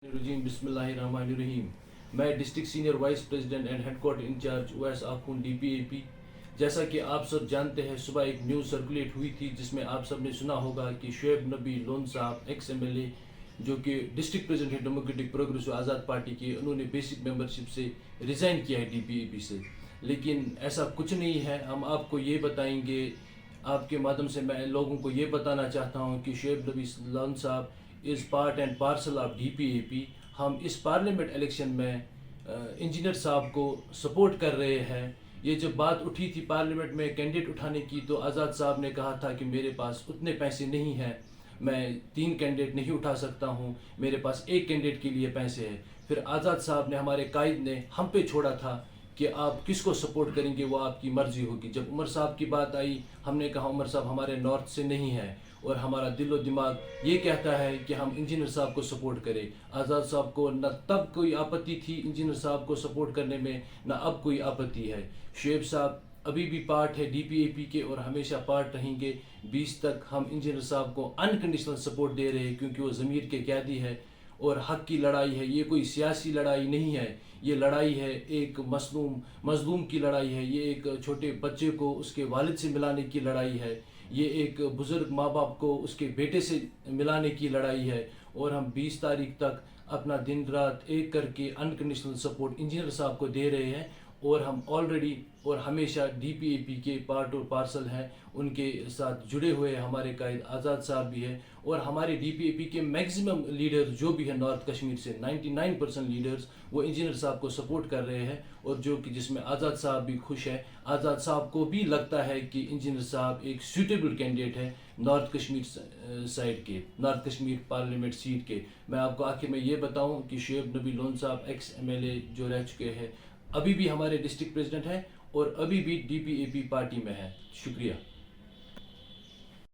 रजीम बिस्मिल्लाहिर्रहमानिर्रहीम। मैं district senior vice president and headquarter incharge Owais Akhoon DPAP। जैसा कि आप सब जानते हैं, सुबह एक न्यूज़ सर्कुलेट हुई थी जिसमें आप सब ने सुना होगा कि शुएब नबी लोन साहब XMLA जो कि डिस्ट्रिक्ट प्रेसिडेंट है डेमोक्रेटिक प्रोग्रेसिव आज़ाद पार्टी के, उन्होंने बेसिक मेंबरशिप से रिज़ाइन किया है DPAP से। लेकिन ऐसा कुछ नहीं है, हम आपको ये बताएंगे। आपके माध्यम से मैं लोगों को ये बताना चाहता हूँ कि शुएब नबी लोन साहब is part and parcel of DPAP। हम इस पार्लियामेंट इलेक्शन में इंजीनियर साहब को सपोर्ट कर रहे हैं। ये जब बात उठी थी पार्लियामेंट में कैंडिडेट उठाने की, तो आज़ाद साहब ने कहा था कि मेरे पास उतने पैसे नहीं हैं, मैं 3 कैंडिडेट नहीं उठा सकता हूँ, मेरे पास एक कैंडिडेट के लिए पैसे हैं। फिर आज़ाद साहब ने, हमारे कायद ने हम पे छोड़ा था कि आप किसको सपोर्ट करेंगे, वो आपकी मर्ज़ी होगी। जब उमर साहब की बात आई, हमने कहा उमर साहब हमारे नॉर्थ से नहीं है और हमारा दिलो दिमाग ये कहता है कि हम इंजीनियर साहब को सपोर्ट करें। आज़ाद साहब को न तब कोई आपत्ति थी इंजीनियर साहब को सपोर्ट करने में, न अब कोई आपत्ति है। शुएब साहब अभी भी पार्ट है DPAP के और हमेशा पार्ट रहेंगे। 20 तक हम इंजीनियर साहब को अनकंडीशनल सपोर्ट दे रहे हैं, क्योंकि वो ज़मीर के कैदी है और हक़ की लड़ाई है। ये कोई सियासी लड़ाई नहीं है, ये लड़ाई है एक मजलूम की लड़ाई है। ये एक छोटे बच्चे को उसके वालिद से मिलाने की लड़ाई है। ये एक बुज़ुर्ग माँ बाप को उसके बेटे से मिलाने की लड़ाई है। और हम 20 तारीख तक अपना दिन रात एक करके अनकंडीशनल सपोर्ट इंजीनियर साहब को दे रहे हैं। और हम ऑलरेडी और हमेशा DPAP के पार्ट और पार्सल हैं, उनके साथ जुड़े हुए हमारे कायद आज़ाद साहब भी हैं। और हमारे DPAP के मैक्सिमम लीडर जो भी हैं नॉर्थ कश्मीर से, 99% लीडर्स वो इंजीनियर साहब को सपोर्ट कर रहे हैं। और जो कि जिसमें आज़ाद साहब भी खुश है। आज़ाद साहब को भी लगता है कि इंजीनियर साहब एक सूटेबल कैंडिडेट है नॉर्थ कश्मीर साइड के, नॉर्थ कश्मीर पार्लियामेंट सीट के। मैं आपको आखिर में ये बताऊं कि शुएब नबी लोन साहब XMLA जो रह चुके हैं, अभी भी हमारे डिस्ट्रिक्ट प्रेसिडेंट हैं और अभी भी DPAP पार्टी में हैं। शुक्रिया।